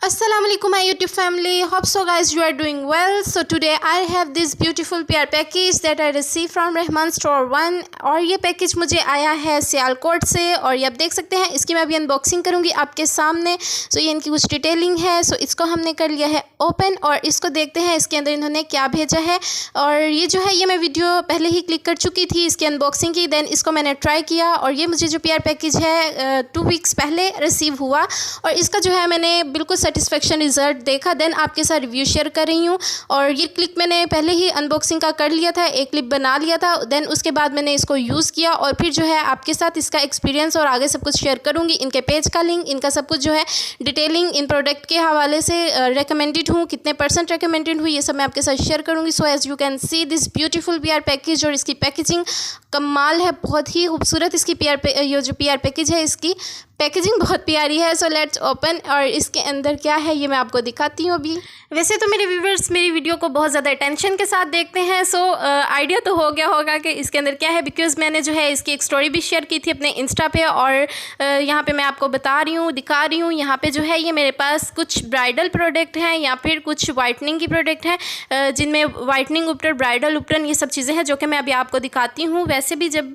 Assalamualaikum my YouTube family. Hope so guys you are doing well. So today I have this beautiful PR package that I received from Rahman store 1 और ये package मुझे आया है सियालकोट से और ये आप देख सकते हैं इसकी मैं अभी अनबॉक्सिंग करूँगी आपके सामने। सो ये इनकी कुछ डिटेलिंग है। सो इसको हमने कर लिया है ओपन और इसको देखते हैं इसके अंदर इन्होंने क्या भेजा है। और ये जो है ये मैं वीडियो पहले ही क्लिक कर चुकी थी इसकी अनबॉक्सिंग की, देन इसको मैंने ट्राई किया और ये मुझे जो PR पैकेज है 2 वीक्स पहले रिसीव हुआ और इसका जो है मैंने बिल्कुल सेटिस्फेक्शन रिजल्ट देखा। देन आपके साथ रिव्यू शेयर कर रही हूँ और ये क्लिप मैंने पहले ही अनबॉक्सिंग का कर लिया था, एक क्लिप बना लिया था। देन उसके बाद मैंने इसको यूज़ किया और फिर जो है आपके साथ इसका एक्सपीरियंस और आगे सब कुछ शेयर करूँगी। इनके पेज का लिंक, इनका सब कुछ जो है डिटेलिंग, इन प्रोडक्ट के हवाले से रिकमेंडेड हूँ, कितने % रिकमेंडेड हुई, ये सब मैं आपके साथ शेयर करूँगी। So as you can see this beautiful PR package और इसकी पैकेजिंग कमाल है, बहुत ही खूबसूरत इसकी ये जो PR पैकेज है इसकी पैकेजिंग बहुत प्यारी है। सो लेट्स ओपन और इसके अंदर क्या है ये मैं आपको दिखाती हूँ अभी। वैसे तो मेरे व्यूवर्स मेरी वीडियो को बहुत ज़्यादा अटेंशन के साथ देखते हैं, सो आइडिया तो हो गया होगा कि इसके अंदर क्या है, बिकॉज़ मैंने जो है इसकी एक स्टोरी भी शेयर की थी अपने इंस्टा पे और यहाँ पे मैं आपको बता रही हूँ, दिखा रही हूँ। यहाँ पे जो है ये मेरे पास कुछ ब्राइडल प्रोडक्ट हैं या फिर कुछ वाइटनिंग की प्रोडक्ट हैं जिनमें वाइटनिंग उपटन, ब्राइडल उपटन ये सब चीज़ें हैं जो कि मैं अभी आपको दिखाती हूँ। वैसे भी जब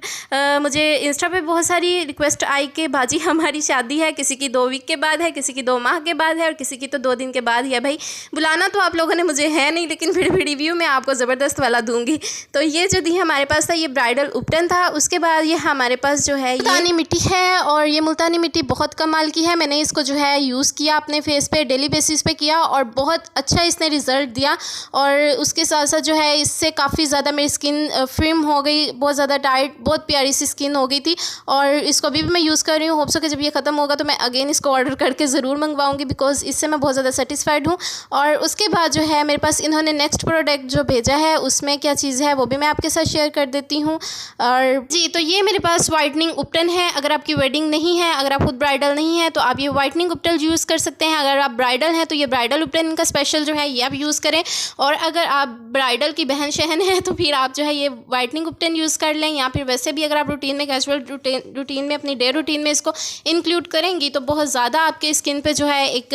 मुझे इंस्टा पर बहुत सारी रिक्वेस्ट आई कि बाजी हमारी शादी है, किसी की 2 वीक के बाद है, किसी की 2 माह के बाद है और किसी की तो 2 दिन के बाद ही है। भाई बुलाना तो आप लोगों ने मुझे है नहीं, लेकिन फिर भी रिव्यू में आपको ज़बरदस्त वाला दूंगी। तो ये जो दी हमारे पास था ये ब्राइडल उपटन था। उसके बाद ये हमारे पास जो है मुल्तानी मिट्टी है और ये मुल्तानी मिट्टी बहुत कमाल की है। मैंने इसको जो है यूज़ किया अपने फेस पे, डेली बेसिस पे किया और बहुत अच्छा इसने रिज़ल्ट दिया। और उसके साथ साथ जो है इससे काफ़ी ज़्यादा मेरी स्किन फ्रिम हो गई, बहुत ज़्यादा टाइट, बहुत प्यारी सी स्किन हो गई थी। और इसको अभी भी मैं यूज़ कर रही हूँ। होप सो कि जब ये ख़त्म होगा तो मैं अगेन इसको ऑर्डर करके ज़रूर मंगवाऊंगी, बिकॉज़ इससे मैं बहुत ज़्यादा सेटिस्फाइड हूँ। और उसके बाद जो है मेरे पास इन्होंने नेक्स्ट प्रोडक्ट जो भेजा है उसमें क्या चीज़ है वो भी मैं आपके साथ शेयर कर देती हूँ। और जी तो ये मेरे पास वाइटनिंग उपटन है। अगर आपकी वेडिंग नहीं है, अगर आप खुद ब्राइडल नहीं है तो आप ये वाइटनिंग उपटन यूज़ कर सकते हैं। अगर आप ब्राइडल हैं तो ये ब्राइडल उपटन इनका स्पेशल जो है ये आप यूज़ करें। और अगर आप ब्राइडल की बहन शहन है तो फिर आप जो है ये वाइटनिंग उपटन यूज़ कर लें, या फिर वैसे भी अगर आप रूटीन में, कैजुअल रूटीन में, अपनी डे रूटीन में इसको इंक्लूड करेंगी तो बहुत ज़्यादा आपके स्किन पे जो है एक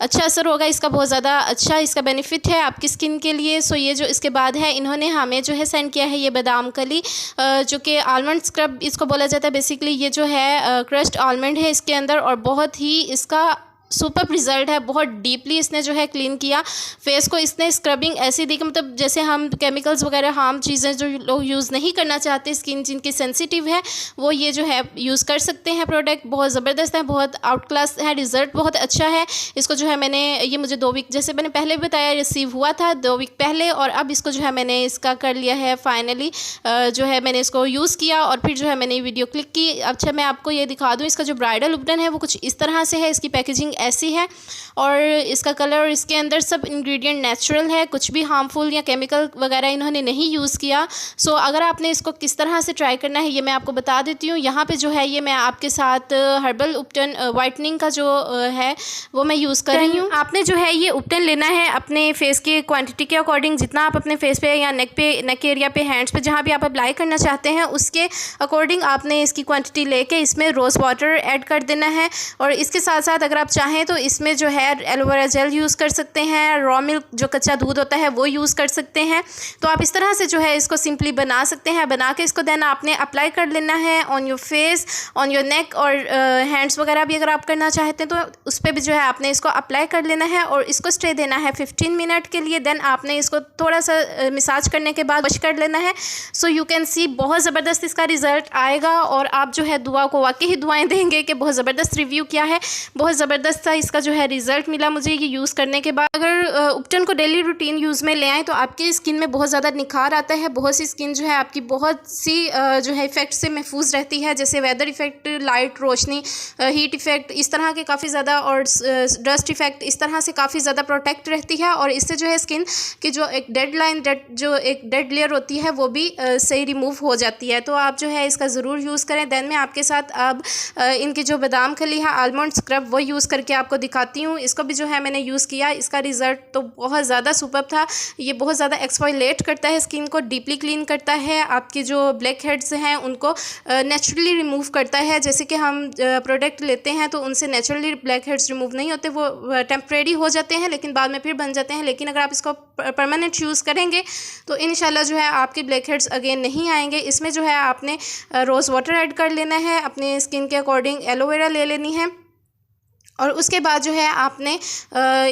अच्छा असर होगा। इसका बहुत ज़्यादा अच्छा इसका बेनिफिट है आपकी स्किन के लिए। सो ये जो इसके बाद है इन्होंने हमें जो है सेंड किया है ये बादाम खली, जो कि आलमंड स्क्रब इसको बोला जाता है बेसिकली। ये जो है क्रश्ड आलमंड है इसके अंदर और बहुत ही इसका सुपर रिजल्ट है। बहुत डीपली इसने जो है क्लीन किया फेस को। इसने स्क्रबिंग ऐसी दी कि मतलब जैसे हम केमिकल्स वगैरह हार्म चीज़ें जो लोग यूज़ नहीं करना चाहते, स्किन जिनकी सेंसिटिव है, वो ये जो है यूज़ कर सकते हैं। प्रोडक्ट बहुत ज़बरदस्त है, बहुत आउट क्लास है, रिज़ल्ट बहुत अच्छा है। इसको जो है मैंने ये मुझे 2 वीक, जैसे मैंने पहले भी बताया, रिसीव हुआ था 2 वीक पहले और अब इसको जो है मैंने इसका कर लिया है फाइनली। जो है मैंने इसको यूज़ किया और फिर जो है मैंने वीडियो क्लिक की। अच्छा मैं आपको ये दिखा दूँ, इसका जो ब्राइडल उपटन है वो कुछ इस तरह से है। इसकी पैकेजिंग ऐसी है और इसका कलर और इसके अंदर सब इंग्रेडिएंट नेचुरल है, कुछ भी हार्मफुल या केमिकल वगैरह इन्होंने नहीं यूज़ किया। सो अगर आपने इसको किस तरह से ट्राई करना है ये मैं आपको बता देती हूँ। यहाँ पे जो है ये मैं आपके साथ हर्बल उपटन वाइटनिंग का जो है वो मैं यूज़ कर रही हूँ। आपने जो है ये उपटन लेना है अपने फेस की क्वांटिटी के अकॉर्डिंग, जितना आप अपने फेस पे या नेक एरिया पे, हैंड्स पे, जहाँ भी आप अप्लाई करना चाहते हैं उसके अकॉर्डिंग आपने इसकी क्वांटिटी लेके इसमें रोज़ वाटर ऐड कर देना है। और इसके साथ साथ अगर आप चाहें तो इसमें जो है एलोवेरा जेल यूज़ कर सकते हैं, रॉ मिल्क जो कच्चा दूध होता है वो यूज़ कर सकते हैं। तो आप इस तरह से जो है इसको सिंपली बना सकते हैं। बना के इसको देन आपने अप्लाई कर लेना है on your face, on your neck और हैंड्स वगैरह भी अगर आप करना चाहते हैं तो उस पर भी जो है आपने इसको अप्लाई कर लेना है और इसको स्टे देना है 15 मिनट के लिए। देन आपने इसको थोड़ा सा मसाज करने के बाद वॉश कर लेना है। सो यू कैन सी बहुत ज़बरदस्त इसका रिज़ल्ट आएगा और आप जो है दुआ को वाकई ही दुआएँ देंगे कि बहुत ज़बरदस्त रिव्यू किया है, बहुत ज़बरदस्त था इसका जो है रिज़ल्ट मिला मुझे ये यूज़ करने के बाद। अगर उपटन को डेली रूटीन यूज़ में ले आएँ तो आपकी स्किन में बहुत ज़्यादा निखार आता है। बहुत सी स्किन जो है आपकी बहुत सी जो है इफ़ेक्ट से महफूज रहती है, जैसे वेदर इफ़ेक्ट, लाइट रोशनी, हीट इफ़ेक्ट, इस तरह के काफ़ी ज़्यादा, और डस्ट इफ़ेक्ट, इस तरह से काफ़ी ज़्यादा प्रोटेक्ट रहती है। और इससे जो है स्किन की जो एक डेड लेयर होती है वो भी सही रिमूव हो जाती है। तो आप जो है इसका ज़रूर यूज़ करें। देन मैं आपके साथ अब इनकी जो बादाम खली है आलमंड स्क्रब वो यूज़ करके करके आपको दिखाती हूँ। इसको भी जो है मैंने यूज़ किया, इसका रिज़ल्ट तो बहुत ज़्यादा सुपर्ब था। ये बहुत ज़्यादा एक्सफोलिएट करता है स्किन को, डीपली क्लीन करता है, आपकी जो ब्लैक हेड्स हैं उनको नेचुरली रिमूव करता है। जैसे कि हम प्रोडक्ट लेते हैं तो उनसे नेचुरली ब्लैक हेड्स रिमूव नहीं होते, वो टेम्परेरी हो जाते हैं लेकिन बाद में फिर बन जाते हैं। लेकिन अगर आप इसको परमानेंट यूज़ करेंगे तो इंशाल्लाह जो है आपके ब्लैक हेड्स अगेन नहीं आएंगे। इसमें जो है आपने रोज़ वाटर ऐड कर लेना है, अपने स्किन के अकॉर्डिंग एलोवेरा ले लेनी है, और उसके बाद जो है आपने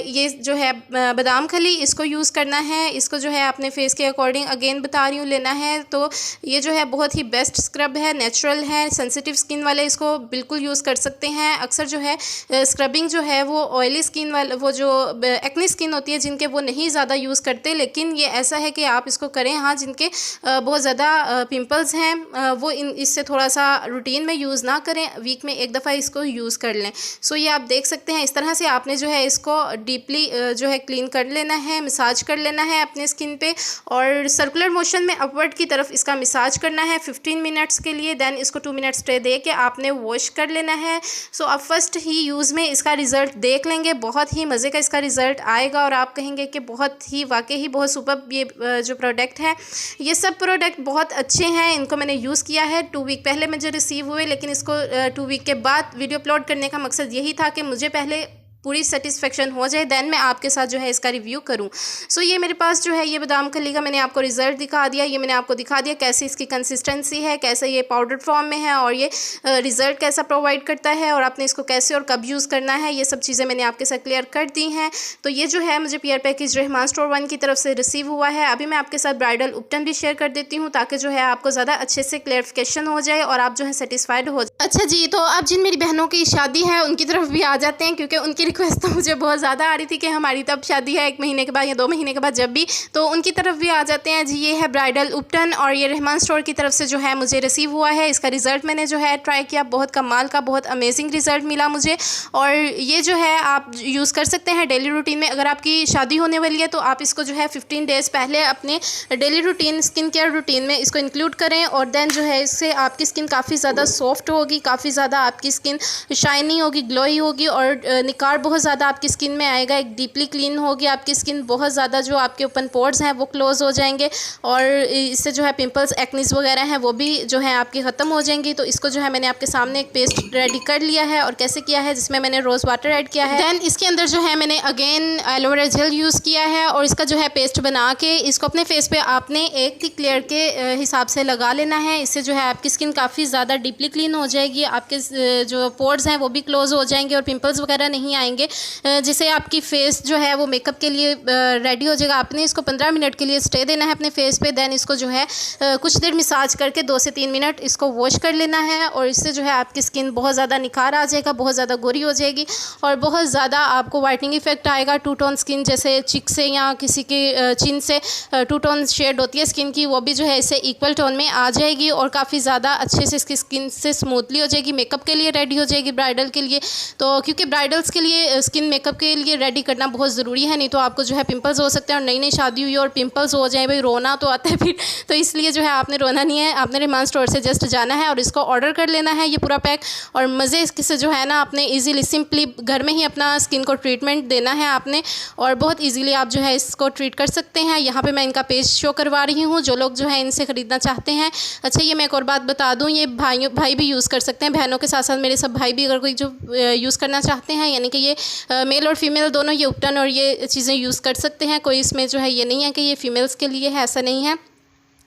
ये जो है बादाम खली इसको यूज़ करना है। इसको जो है अपने फेस के अकॉर्डिंग अगेन बता रही हूँ लेना है। तो ये जो है बहुत ही बेस्ट स्क्रब है, नेचुरल है, सेंसिटिव स्किन वाले इसको बिल्कुल यूज़ कर सकते हैं। अक्सर जो है स्क्रबिंग जो है वो ऑयली स्किन वाले, वो जो एक्ने स्किन होती है जिनके, वो नहीं ज़्यादा यूज़ करते। लेकिन ये ऐसा है कि आप इसको करें, हाँ, जिनके बहुत ज़्यादा पिम्पल्स हैं वो इससे थोड़ा सा रूटीन में यूज़ ना करें, वीक में एक दफ़ा इसको यूज़ कर लें। सो ये आप देख सकते हैं इस तरह से आपने जो है इसको डीपली जो है क्लीन कर लेना है, मसाज कर लेना है अपने स्किन पे, और सर्कुलर मोशन में अपवर्ड की तरफ इसका मसाज करना है 15 मिनट्स के लिए। देन इसको 2 मिनट स्टे दे के आपने वॉश कर लेना है। सो आप फर्स्ट ही यूज़ में इसका रिज़ल्ट देख लेंगे, बहुत ही मज़े का इसका रिज़ल्ट आएगा और आप कहेंगे कि बहुत ही वाकई ही बहुत सुपर्ब ये जो प्रोडक्ट है। ये सब प्रोडक्ट बहुत अच्छे हैं, इनको मैंने यूज़ किया है 2 वीक पहले मुझे रिसीव हुए, लेकिन इसको 2 वीक के बाद वीडियो अपलोड करने का मकसद यही था कि मुझे पहले पूरी सेटिस्फेक्शन हो जाए, देन मैं आपके साथ जो है इसका रिव्यू करूं। सो ये मेरे पास जो है ये बादाम खली का मैंने आपको रिज़ल्ट दिखा दिया, ये मैंने आपको दिखा दिया कैसे इसकी कंसिस्टेंसी है, कैसे ये पाउडर फॉर्म में है और ये रिज़ल्ट कैसा प्रोवाइड करता है और आपने इसको कैसे और कब यूज़ करना है, ये सब चीज़ें मैंने आपके साथ क्लियर कर दी हैं। तो ये जो है मुझे पीयर पैकेज रहमान स्टोर 1 की तरफ से रिसीव हुआ है। अभी मैं आपके साथ ब्राइडल उपटन भी शेयर कर देती हूँ ताकि जो है आपको ज़्यादा अच्छे से क्लियरिफिकेशन हो जाए और आप जो है सेटिस्फाइड हो जाए। अच्छा जी, तो अब जिन मेरी बहनों की शादी है उनकी तरफ भी आ जाते हैं, क्योंकि उनकी रिक्वेस्ट तो मुझे बहुत ज़्यादा आ रही थी कि हमारी तब शादी है 1 महीने के बाद या 2 महीने के बाद, जब भी, तो उनकी तरफ भी आ जाते हैं जी। ये है ब्राइडल उपटन और ये रहमान स्टोर की तरफ से जो है मुझे रिसीव हुआ है। इसका रिज़ल्ट मैंने जो है ट्राई किया, बहुत कमाल का, बहुत अमेजिंग रिज़ल्ट मिला मुझे। और ये जो है आप यूज़ कर सकते हैं डेली रूटीन में। अगर आपकी शादी होने वाली है तो आप इसको जो है 15 डेज़ पहले अपने daily routine, skin care routine में इसको इंक्लूड करें, और देन जो है इससे आपकी स्किन काफ़ी ज़्यादा सॉफ्ट होगी, काफ़ी ज़्यादा आपकी स्किन शाइनी होगी, ग्लोई होगी और निखार बहुत ज़्यादा आपकी स्किन में आएगा। एक डीपली क्लीन होगी आपकी स्किन, बहुत ज़्यादा जो आपके ओपन पोर्स हैं वो क्लोज़ हो जाएंगे और इससे जो है पिंपल्स, एक्नीज वगैरह हैं वो भी जो है आपकी ख़त्म हो जाएंगी। तो इसको जो है मैंने आपके सामने एक पेस्ट रेडी कर लिया है और कैसे किया है, जिसमें मैंने रोज़ वाटर ऐड किया है। दैन इसके अंदर जो है मैंने अगेन एलोवेरा जेल यूज़ किया है और इसका जो है पेस्ट बना के इसको अपने फेस पे आपने एक थिक लेयर के हिसाब से लगा लेना है। इससे जो है आपकी स्किन काफ़ी ज़्यादा डीपली क्लीन हो जाएगी, आपके जो पोर्स हैं वो भी क्लोज़ हो जाएंगे और पिंपल्स वगैरह नहीं आएंगे, जिससे आपकी फेस जो है वो मेकअप के लिए रेडी हो जाएगा। आपने इसको 15 मिनट के लिए स्टे देना है अपने फेस पे। देन इसको जो है कुछ देर मसाज करके 2 से 3 मिनट इसको वॉश कर लेना है और इससे जो है आपकी स्किन बहुत ज़्यादा निखार आ जाएगा, बहुत ज़्यादा गोरी हो जाएगी और बहुत ज़्यादा आपको वाइटनिंग इफेक्ट आएगा। 2 टोन स्किन, जैसे चिक से या किसी की चिन से 2 टोन शेड होती है स्किन की, वो भी जो है इससे इक्वल टोन में आ जाएगी और काफ़ी ज़्यादा अच्छे से इसकी स्किन से स्मूथली हो जाएगी, मेकअप के लिए रेडी हो जाएगी, ब्राइडल के लिए। तो क्योंकि ब्राइडल्स के लिए स्किन मेकअप के लिए रेडी करना बहुत ज़रूरी है, नहीं तो आपको जो है पिंपल्स हो सकते हैं और नई नई शादी हुई और पिंपल्स हो जाए, भाई रोना तो आता है फिर, तो इसलिए जो है आपने रोना नहीं है, आपने रहमान स्टोर से जस्ट जाना है और इसको ऑर्डर कर लेना है ये पूरा पैक, और मज़े से जो है ना आपने इजीली सिंपली घर में ही अपना स्किन को ट्रीटमेंट देना है आपने, और बहुत इजीली आप जो है इसको ट्रीट कर सकते हैं। यहाँ पे मैं इनका पेज शो करवा रही हूँ, जो लोग जो है इनसे ख़रीदना चाहते हैं। अच्छा, ये मैं एक और बात बता दूँ, ये भाई भी यूज़ कर सकते हैं, बहनों के साथ साथ मेरे सब भाई भी अगर कोई जो यूज़ करना चाहते हैं, यानी कि ये मेल और फीमेल दोनों ये उपटन और ये चीज़ें यूज़ कर सकते हैं। कोई इसमें जो है ये नहीं है कि ये फीमेल्स के लिए है, ऐसा नहीं है,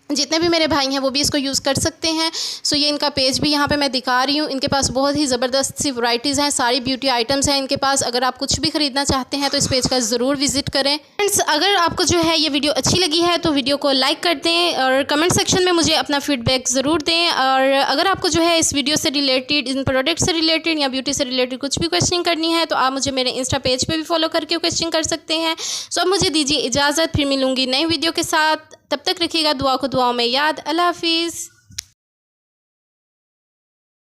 जितने भी मेरे भाई हैं वो भी इसको यूज़ कर सकते हैं। सो ये इनका पेज भी यहाँ पे मैं दिखा रही हूँ। इनके पास बहुत ही ज़बरदस्त सी वैरायटीज़ हैं, सारी ब्यूटी आइटम्स हैं इनके पास। अगर आप कुछ भी ख़रीदना चाहते हैं तो इस पेज का ज़रूर विज़िट करें। फ्रेंड्स, अगर आपको जो है ये वीडियो अच्छी लगी है तो वीडियो को लाइक कर दें और कमेंट सेक्शन में मुझे अपना फीडबैक ज़रूर दें। और अगर आपको जो है इस वीडियो से रिलेटेड, इन प्रोडक्ट से रिलेटेड या ब्यूटी से रिलेटेड कुछ भी क्वेश्चन करनी है तो आप मुझे मेरे इंस्टा पेज पर भी फॉलो करके क्वेश्चन कर सकते हैं। सो अब मुझे दीजिए इजाज़त, फिर मिलूँगी नई वीडियो के साथ। तब तक रखिएगा दुआ को दुआओं में याद। अल्लाह हाफिज़।